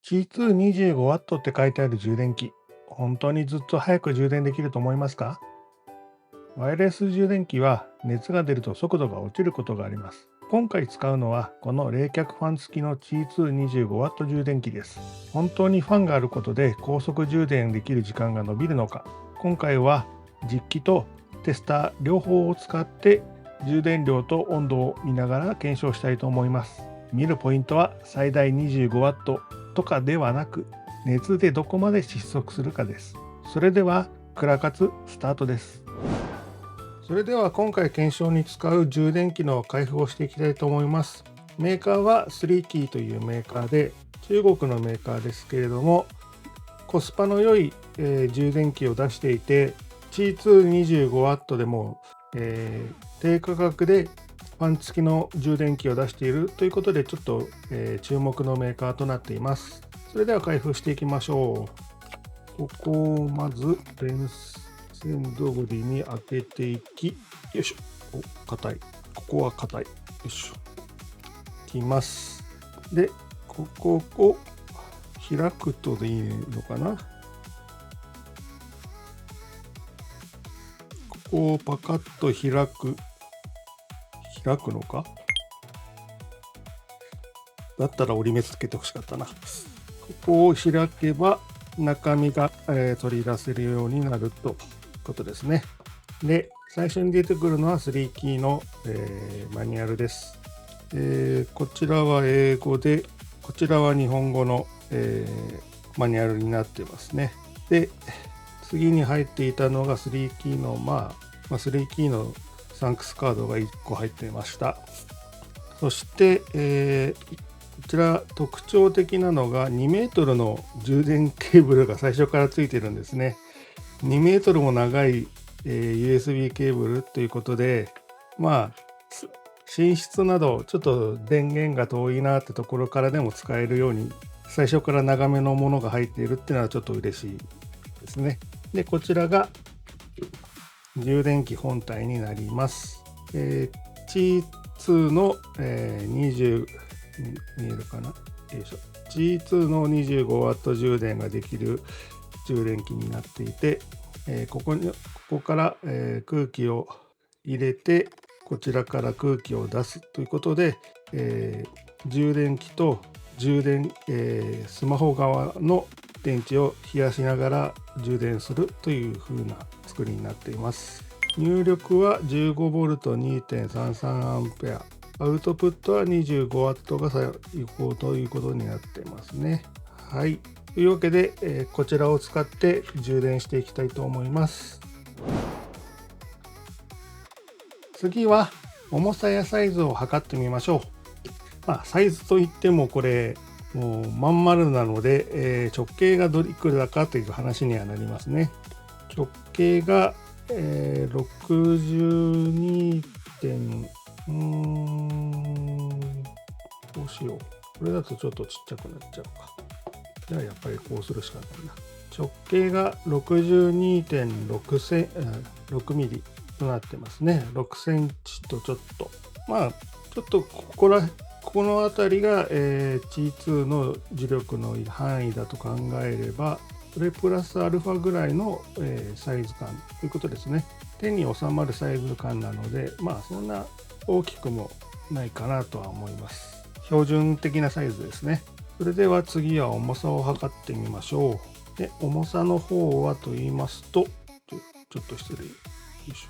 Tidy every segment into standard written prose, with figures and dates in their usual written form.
C225W って書いてある充電器、本当にずっと早く充電できると思いますか？ワイヤレス充電器は熱が出ると速度が落ちることがあります。今回使うのはこの冷却ファン付きの C225W 充電器です。本当にファンがあることで高速充電できる時間が伸びるのか、今回は実機とテスター両方を使って充電量と温度を見ながら検証したいと思います。見るポイントは最大 25W とかではなく、熱でどこまで失速するかです。それではクラ活スタートです。それでは今回検証に使う充電器の開封をしていきたいと思います。メーカーは3keyというメーカーで、中国のメーカーですけれども、コスパの良い、充電器を出していて、C225W でも、低価格でファン付きの充電器を出しているということで、ちょっと、注目のメーカーとなっています。それでは開封していきましょう。ここをまず電線通りに開けていき、よいしょ。お、硬い。ここは硬い。よいしょ。いきます。で、ここを開くとでいいのかな。ここをパカッと開くのか。だったら折り目つけてほしかったな。ここを開けば中身が、取り出せるようになるということですね。で、最初に出てくるのは3キーの、マニュアルです。こちらは英語で、こちらは日本語の、マニュアルになっていますね。で、次に入っていたのが3キーの、3キーのサンクスカードが1個入っていました。そして、こちら特徴的なのが2メートルの充電ケーブルが最初からついてるんですね。2メートルも長い、USB ケーブルということで、寝室などちょっと電源が遠いなってところからでも使えるように最初から長めのものが入っているっていうのはちょっと嬉しいですね。で、こちらが充電器本体になります。G2 の、20見えるかな、よいしょ。G2 の 25W 充電ができる充電器になっていて、ここから、空気を入れて、こちらから空気を出すということで、充電器とスマホ側の電池を冷やしながら充電するという風な作りになっています。入力は 15V2.33A、アウトプットは 25W が最高ということになっていますね。はい。というわけで、こちらを使って充電していきたいと思います。次は重さやサイズを測ってみましょう。サイズといってもこれもうまん丸なので、直径がどれくらいかという話にはなりますね。直径が、62. どうしよう。これだとちょっとちっちゃくなっちゃうか。じゃあやっぱりこうするしかないな。直径が 62.6 ミリとなってますね。6センチとちょっと。ちょっとここの辺りが、G2 の磁力の範囲だと考えれば、それプラスアルファぐらいの、サイズ感ということですね。手に収まるサイズ感なので、そんな大きくもないかなとは思います。標準的なサイズですね。それでは次は重さを測ってみましょう。で、重さの方はと言いますと、ちょっと失礼。よいし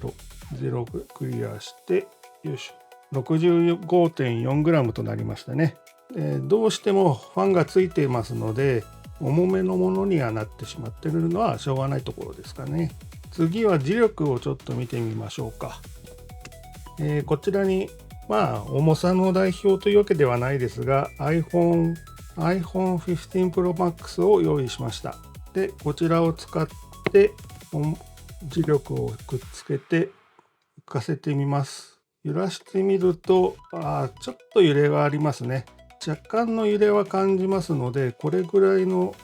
ょ。0クリアして、よいしょ。65.4g となりましたね。どうしてもファンがついていますので、重めのものにはなってしまっているのはしょうがないところですかね。次は磁力をちょっと見てみましょうか。こちらに重さの代表というわけではないですが iPhone 15 Pro Max を用意しました。で、こちらを使って磁力をくっつけて浮かせてみます。揺らしてみるとちょっと揺れがありますね。若干の揺れは感じますので、これぐらいの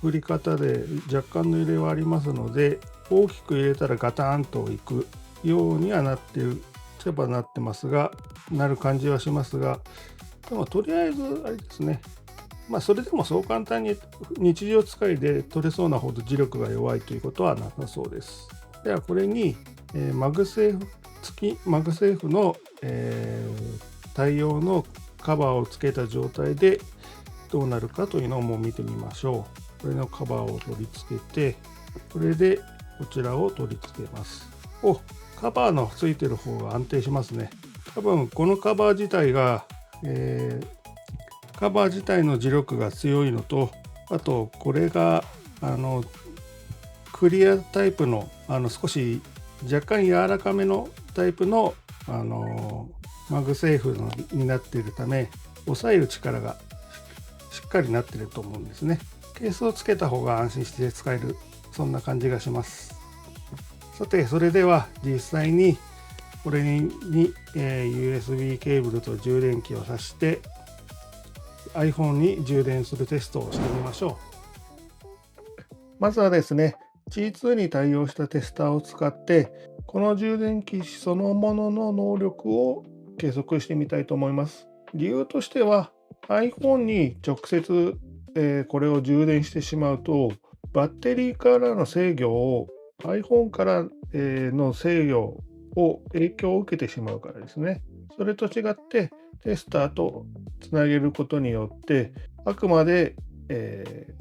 振り方で若干の揺れはありますので、大きく入れたらガタンといくようにはなってますが、なる感じはしますが、でもとりあえずあれですね、それでもそう簡単に日常使いで取れそうなほど磁力が弱いということはなさそうです。ではこれに、マグセーフの、対応のカバーをつけた状態でどうなるかというのをもう見てみましょう。これのカバーを取り付けて、これでこちらを取り付けます。カバーのついてる方が安定しますね。多分このカバー自体が、カバー自体の磁力が強いのと、あとこれがクリアタイプの少し若干柔らかめのタイプのマグセーフになっているため、押さえる力がしっかりなっていると思うんですね。ケースをつけた方が安心して使える、そんな感じがします。さて、それでは実際にこれに、USB ケーブルと充電器を挿して iPhone に充電するテストをしてみましょう。まずはですね、G2 に対応したテスターを使ってこの充電器そのものの能力を計測してみたいと思います。理由としては iPhone に直接、これを充電してしまうとバッテリーからの制御を iPhone から、の制御を影響を受けてしまうからですね。それと違ってテスターとつなげることによってあくまで、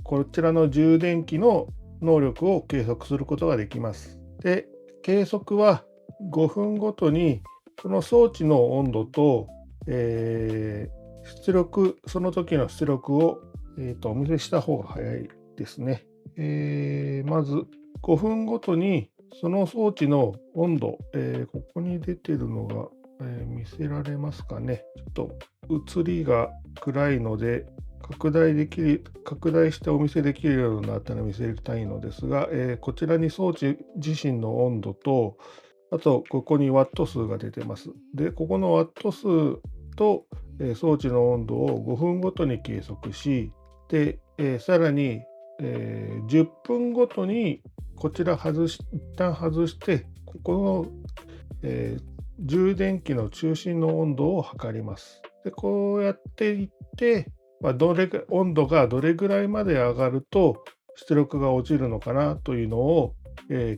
こちらの充電器の能力を計測することができます。で、計測は5分ごとにこの装置の温度と、出力、その時の出力を、お見せした方が早いですね。まず5分ごとにその装置の温度、ここに出てるのが、見せられますかね。ちょっと映りが暗いので拡大してお見せできるようになったら見せたいのですが、こちらに装置自身の温度と、あとここにワット数が出てます。で、ここのワット数と、装置の温度を5分ごとに計測し、で、さらに、10分ごとにこちら一旦外して、ここの、充電器の中心の温度を測ります。で、こうやっていって、温度がどれぐらいまで上がると出力が落ちるのかなというのを、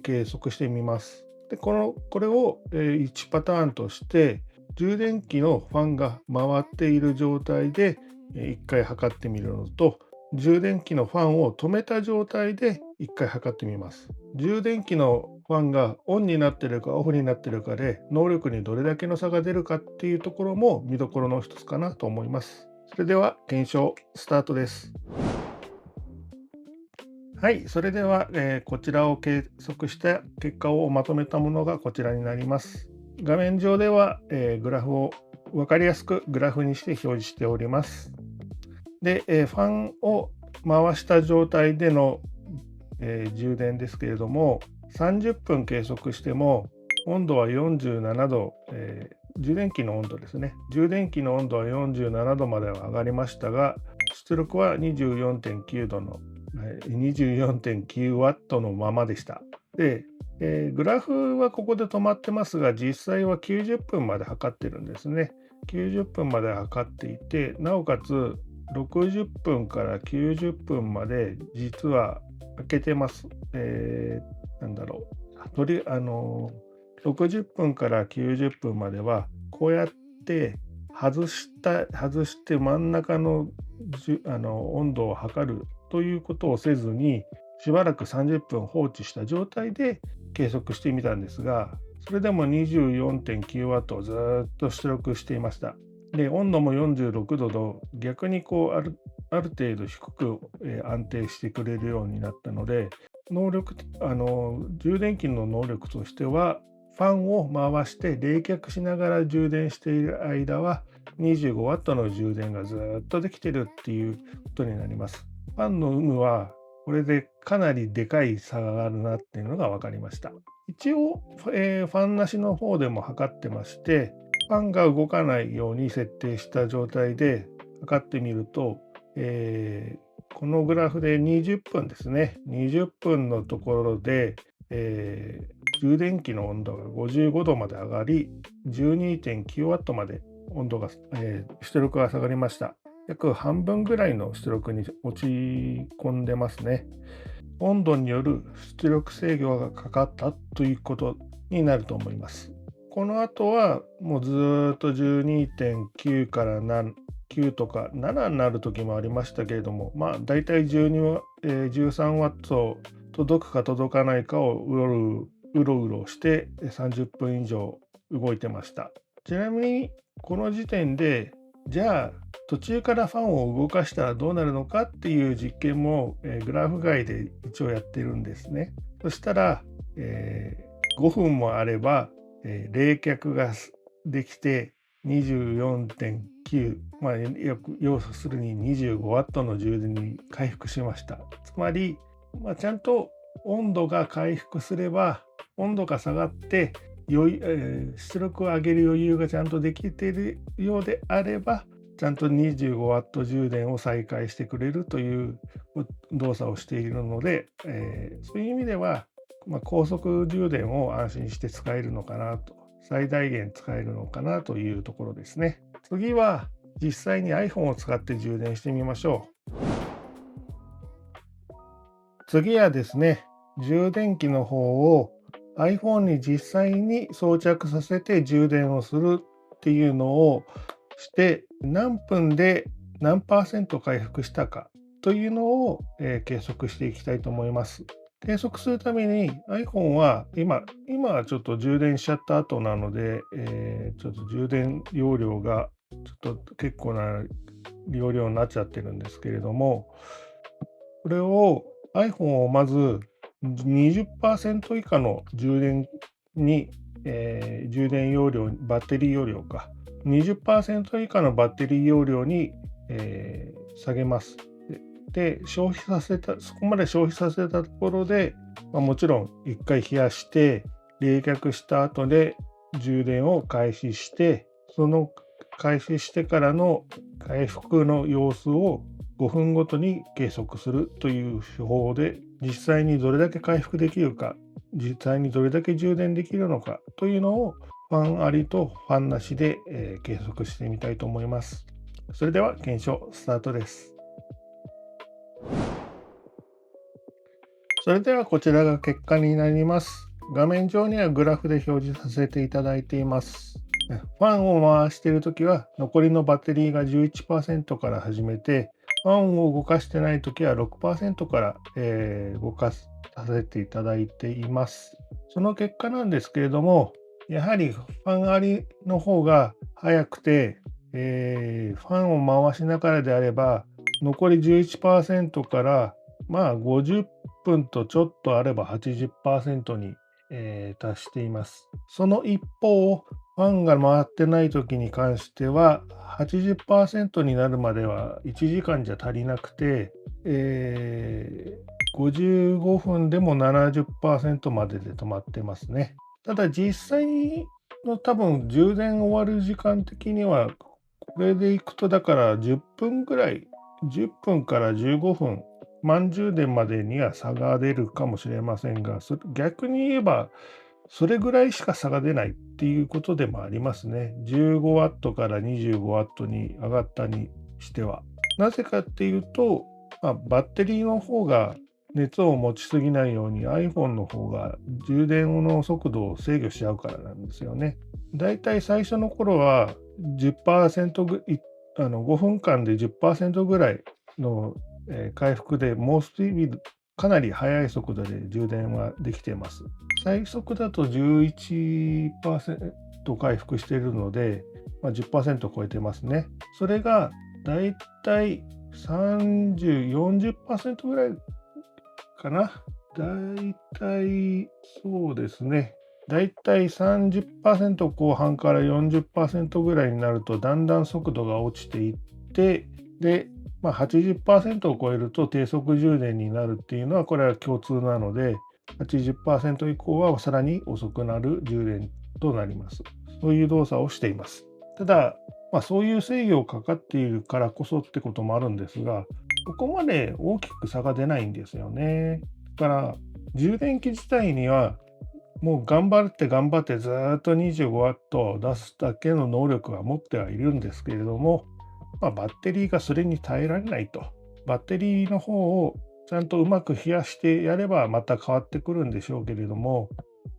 計測してみます。で、これを、1パターンとして充電器のファンが回っている状態で1回測ってみるのと、充電器のファンを止めた状態で1回測ってみます。充電器のファンがオンになっているかオフになっているかで能力にどれだけの差が出るかっていうところも見どころの一つかなと思います。それでは検証スタートです。はい、それでは、こちらを計測した結果をまとめたものがこちらになります。画面上では、グラフを分かりやすくグラフにして表示しております。で、ファンを回した状態での、充電ですけれども、30分計測しても温度は47度、充電器の温度ですね。充電器の温度は47度までは上がりましたが、出力は 24.9 度の、24.9 ワットのままでした。で、グラフはここで止まってますが、実際は90分まで測ってるんですね。90分まで測っていて、なおかつ60分から90分まで実は開けてます。なんだろう。60分から90分まではこうやって外して真ん中の温度を測るということをせずにしばらく30分放置した状態で計測してみたんですが、それでも 24.9 ワットをずっと出力していました。で、温度も46度と逆にある程度低く、安定してくれるようになったので、充電器の能力としてはファンを回して冷却しながら充電している間は25ワットの充電がずっとできてるっていうことになります。ファンの有無はこれでかなりでかい差があるなっていうのが分かりました。一応、ファンなしの方でも測ってまして、ファンが動かないように設定した状態で測ってみると、このグラフで20分ですね。20分のところで、充電器の温度が55度まで上がり、12.9 ワットまで温度が、出力が下がりました。約半分ぐらいの出力に落ち込んでますね。温度による出力制御がかかったということになると思います。この後はもうずーっと 12.9 から9とか7になる時もありましたけれども、だいたい13ワット届くか届かないかをうろうろして30分以上動いてました。ちなみにこの時点でじゃあ途中からファンを動かしたらどうなるのかっていう実験も、グラフ外で一応やってるんですね。そしたら、5分もあれば、冷却ができて 24.9、要するに25ワットの充電に回復しました。つまり、ちゃんと温度が回復すれば、温度が下がって出力を上げる余裕がちゃんとできているようであれば、ちゃんと25ワット充電を再開してくれるという動作をしているので、そういう意味では、高速充電を安心して使えるのかなと、最大限使えるのかなというところですね。次は実際に iPhone を使って充電してみましょう。次はですね、充電器の方を iPhone に実際に装着させて充電をするっていうのをして何分で何パーセント回復したかというのを、計測していきたいと思います。計測するために iPhone は今はちょっと充電しちゃった後なので、ちょっと充電容量がちょっと結構な容量になっちゃってるんですけれども、これを iPhone をまず 20% 以下の充電に、充電容量、バッテリー容量か、20% 以下のバッテリー容量に、下げます。で、そこまで消費させたところで、もちろん1回冷やして、冷却した後で充電を開始して、その開始してからの回復の様子を5分ごとに計測するという手法で、実際にどれだけ回復できるか、実際にどれだけ充電できるのかというのをファンありとファンなしで、計測してみたいと思います。それでは検証スタートです。それではこちらが結果になります。画面上にはグラフで表示させていただいています。ファンを回しているときは残りのバッテリーが 11% から始めて、ファンを動かしてないときは 6% から、動かさせていただいています。その結果なんですけれども、やはりファンありの方が早くて、ファンを回しながらであれば、残り 11% から50分とちょっとあれば 80% に、達しています。その一方、ファンが回ってない時に関しては 80% になるまでは1時間じゃ足りなくて、55分でも 70% までで止まってますね。ただ実際の多分充電終わる時間的にはこれでいくとだから10分ぐらい、10分から15分満充電までには差が出るかもしれませんが、逆に言えば、それぐらいしか差が出ないっていうことでもありますね。15ワットから25ワットに上がったにしては。なぜかっていうと、バッテリーの方が熱を持ちすぎないように iPhone の方が充電の速度を制御しちゃうからなんですよね。だいたい最初の頃は10%5分間で 10% ぐらいの回復で猛スピード、かなり速い速度で充電はできています。最速だと 11% 回復しているので、10% 超えてますね。それがだいたい30、40% ぐらいかな。だいたいそうですね。だいたい 30% 後半から 40% ぐらいになるとだんだん速度が落ちていって、で、80% を超えると低速充電になるっていうのはこれは共通なので 80% 以降はさらに遅くなる充電となります。そういう動作をしています。ただ、そういう制御をかかっているからこそってこともあるんですが、ここまで大きく差が出ないんですよね。だから充電器自体にはもう頑張ってずっと 25W を出すだけの能力は持ってはいるんですけれども、バッテリーがそれに耐えられないと。バッテリーの方をちゃんとうまく冷やしてやればまた変わってくるんでしょうけれども、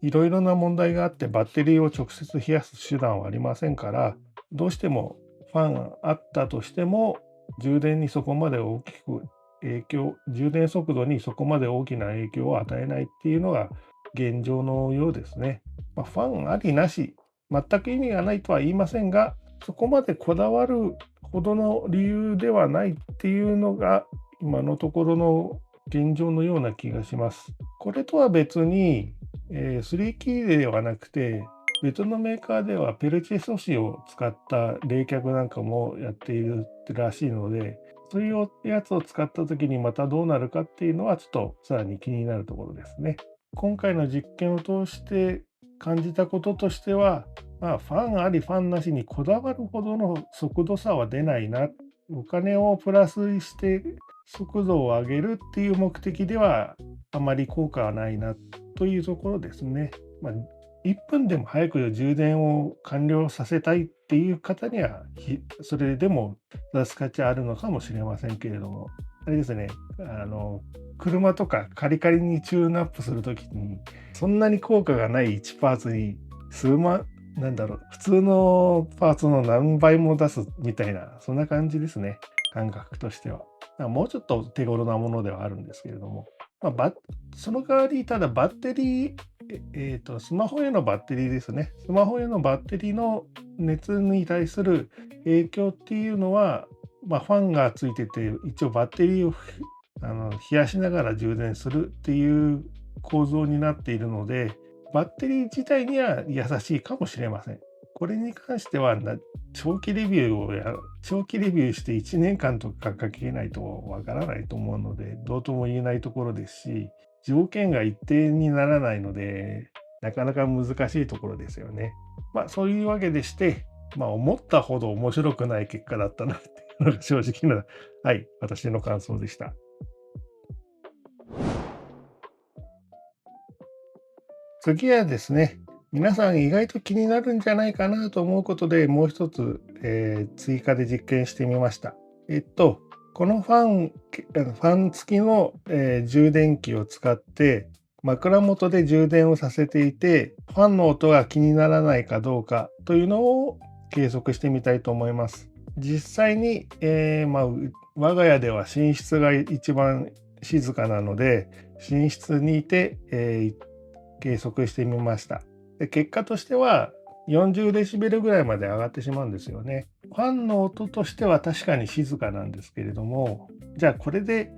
いろいろな問題があってバッテリーを直接冷やす手段はありませんから、どうしてもファンあったとしても充電にそこまで大きく充電速度にそこまで大きな影響を与えないっていうのが現状のようですね。ファンありなし、全く意味がないとは言いませんが、そこまでこだわるほどの理由ではないっていうのが今のところの現状のような気がします。これとは別に、3キーではなくて、別のメーカーではペルチェ素子を使った冷却なんかもやっているらしいので、そういうやつを使った時にまたどうなるかっていうのはちょっとさらに気になるところですね。今回の実験を通して感じたこととしては、ファンありファンなしにこだわるほどの速度差は出ないな。お金をプラスして速度を上げるっていう目的ではあまり効果はないなというところですね。1分でも早く充電を完了させたいっていう方には、それでも出す価値あるのかもしれませんけれども、あれですね、車とかカリカリにチューンアップするときに、そんなに効果がない1パーツに普通のパーツの何倍も出すみたいな、そんな感じですね、感覚としては。もうちょっと手頃なものではあるんですけれども、その代わり、ただバッテリー、スマホへのバッテリーですね。スマホへのバッテリーの熱に対する影響っていうのは、ファンがついてて、一応バッテリーを冷やしながら充電するっていう構造になっているので、バッテリー自体には優しいかもしれません。これに関しては長期レビューして1年間とかかけないとわからないと思うので、どうとも言えないところですし、条件が一定にならないので、なかなか難しいところですよね。そういうわけでして、思ったほど面白くない結果だったなっていうのが正直な、はい、私の感想でした。次はですね、皆さん意外と気になるんじゃないかなと思うことでもう一つ、追加で実験してみました。このファン付きの、充電器を使って枕元で充電をさせていて、ファンの音が気にならないかどうかというのを計測してみたいと思います。実際に、我が家では寝室が一番静かなので、寝室にいて、計測してみました。で、結果としては40デシベルぐらいまで上がってしまうんですよね。ファンの音としては確かに静かなんですけれども、じゃあこれで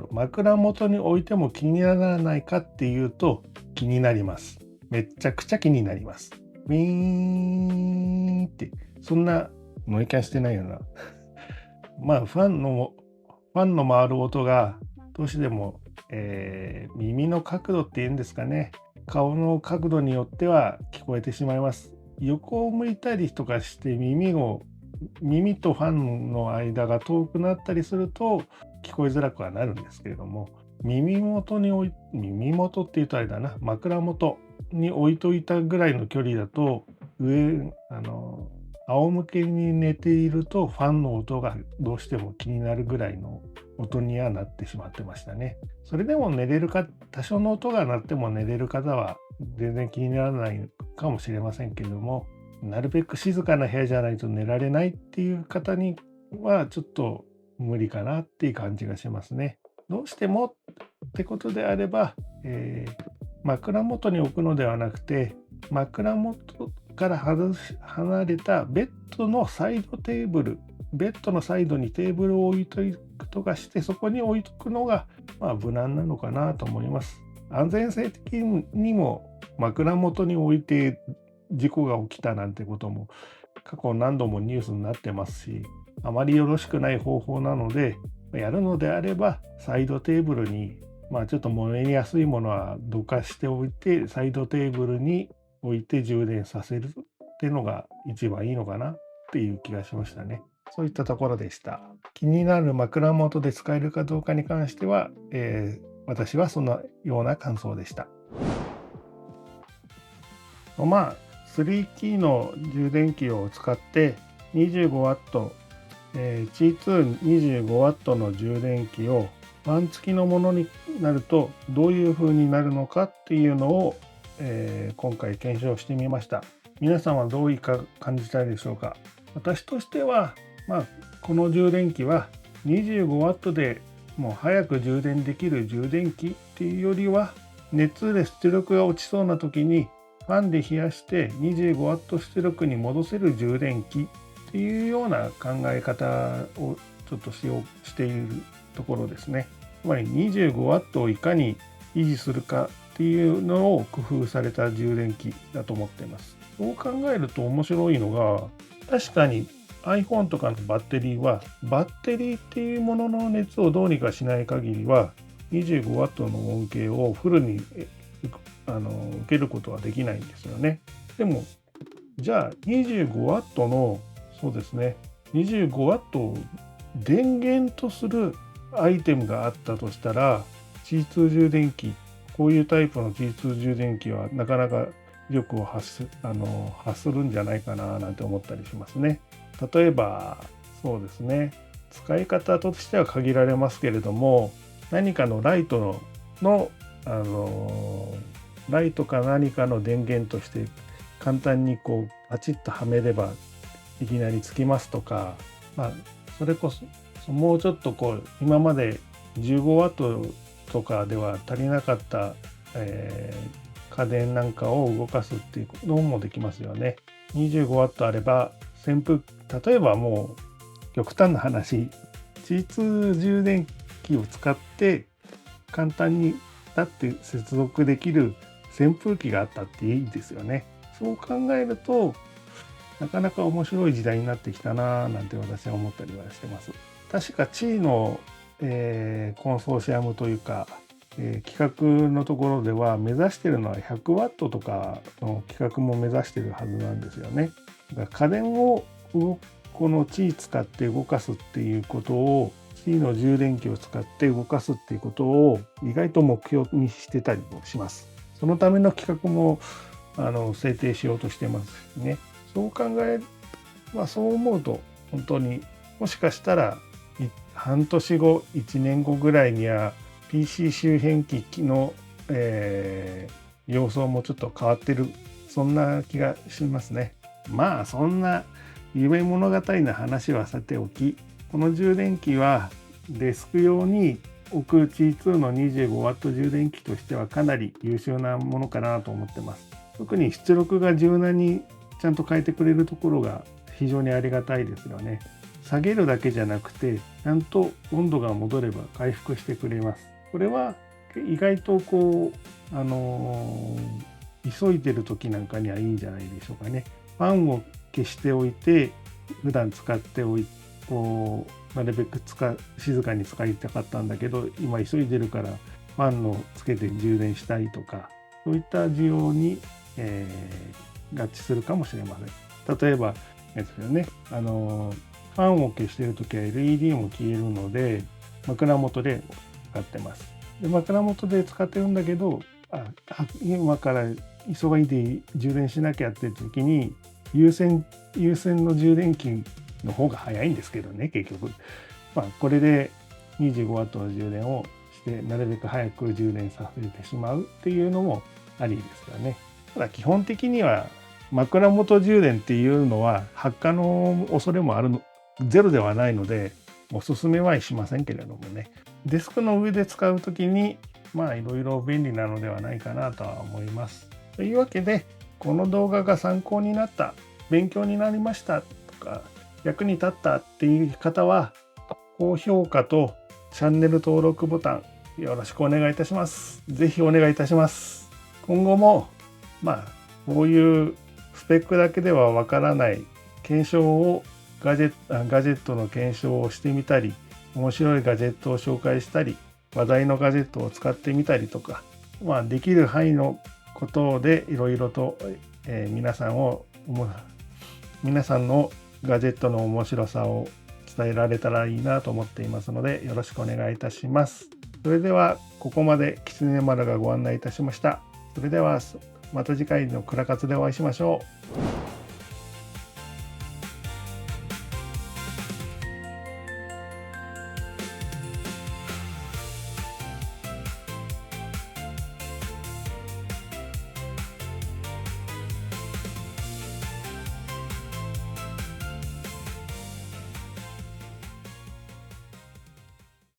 枕元に置いても気にならないかっていうと気になります。めっちゃくちゃ気になります。ウィーンって、そんなノイキャンしてないよな。ファンの回る音がどうしても、耳の角度っていうんですかね。顔の角度によっては聞こえてしまいます。横を向いたりとかして耳とファンの間が遠くなったりすると聞こえづらくはなるんですけれども、耳元って言うとあれだな、枕元に置いといたぐらいの距離だと、仰向けに寝ているとファンの音がどうしても気になるぐらいの音にはなってしまってましたね。それでも多少の音が鳴っても寝れる方は全然気にならないかもしれませんけれども、なるべく静かな部屋じゃないと寝られないっていう方にはちょっと無理かなっていう感じがしますね。どうしてもってことであれば、枕元に置くのではなくて、枕元から離れたベッドのサイドにテーブルを置いとくとかして、そこに置いとくのが無難なのかなと思います。安全性的にも枕元に置いて事故が起きたなんてことも過去何度もニュースになってますし、あまりよろしくない方法なので、やるのであればサイドテーブルにちょっと燃えやすいものはどかしておいて、サイドテーブルに置いて充電させるっていうのが一番いいのかなっていう気がしましたね。そういったところでした。気になる枕元で使えるかどうかに関しては、私はそのような感想でした。3キーの充電器を使って 25W、Qi225W の充電器をファン付きのものになるとどういう風になるのかっていうのを、今回検証してみました。皆さんはどういか感じたいでしょうか。私としては、この充電器は 25W でもう早く充電できる充電器っていうよりは、熱で出力が落ちそうな時にファンで冷やして 25W 出力に戻せる充電器っていうような考え方をちょっとしているところですね。つまり 25W をいかに維持するかっていうのを工夫された充電器だと思っています。そう考えると面白いのが、確かに iPhone とかのバッテリーはバッテリーっていうものの熱をどうにかしない限りは 25W の恩恵をフルに受けることはできないんですよね。でもじゃあ 25W のそうですね 25W を電源とするアイテムがあったとしたら G2 充電器、こういうタイプの G2 充電器はなかなか威力を発するんじゃないかななんて思ったりしますね。例えばそうですね、使い方としては限られますけれども、何かのライトのライトか何かの電源として簡単にこうパチッとはめればいきなりつきますとか、それこそもうちょっとこう今まで 15W とかでは足りなかった、家電なんかを動かすっていうのもできますよね。25W あれば扇風、例えばもう極端な話 G2 充電器を使って簡単にだって接続できる扇風機があったっていいですよね。そう考えるとなかなか面白い時代になってきたななんて私は思ったりはしてます。確か地位の、コンソーシアムというか、企画のところでは目指しているのは 100W とかの規格も目指しているはずなんですよね。だから家電をこの地位使って動かすっていうことを、地位の充電器を使って動かすっていうことを意外と目標にしてたりもします。そのための企画も制定しようとしてますしね。そうそう思うと本当にもしかしたら半年後1年後ぐらいには PC 周辺機器の、様相もちょっと変わってる、そんな気がしますね。そんな夢物語な話はさておき、この充電器はデスク用に置く G2 の 25W 充電器としてはかなり優秀なものかなと思ってます。特に出力が柔軟にちゃんと変えてくれるところが非常にありがたいですよね。下げるだけじゃなくてちゃんと温度が戻れば回復してくれます。これは意外とこう、急いでる時なんかにはいいんじゃないでしょうかね。ファンを消しておいて普段使ってなるべく静かに使いたかったんだけど今急いでるからファンをつけて充電したいとか、そういった需要に、合致するかもしれません。例えばですよね、ファンを消しているときは LED も消えるので枕元で使ってます。で枕元で使ってるんだけど今から急いで充電しなきゃって時に有線の充電器の方が早いんですけどね、結局。これで 25W の充電をしてなるべく早く充電させてしまうっていうのもありですよね。ただ基本的には枕元充電っていうのは発火の恐れもゼロではないのでおすすめはしませんけれどもね、デスクの上で使うときにいろいろ便利なのではないかなとは思います。というわけでこの動画が参考になった、勉強になりましたとか役に立ったっていう方は高評価とチャンネル登録ボタンよろしくお願いいたします。ぜひお願いいたします。今後もこういうスペックだけではわからない検証をガジェットの検証をしてみたり、面白いガジェットを紹介したり、話題のガジェットを使ってみたりとか、できる範囲のことでいろいろと、皆さんのガジェットの面白さを伝えられたらいいなと思っていますのでよろしくお願いいたします。それではここまで狐丸がご案内いたしました。それではまた次回のクラ活でお会いしましょう。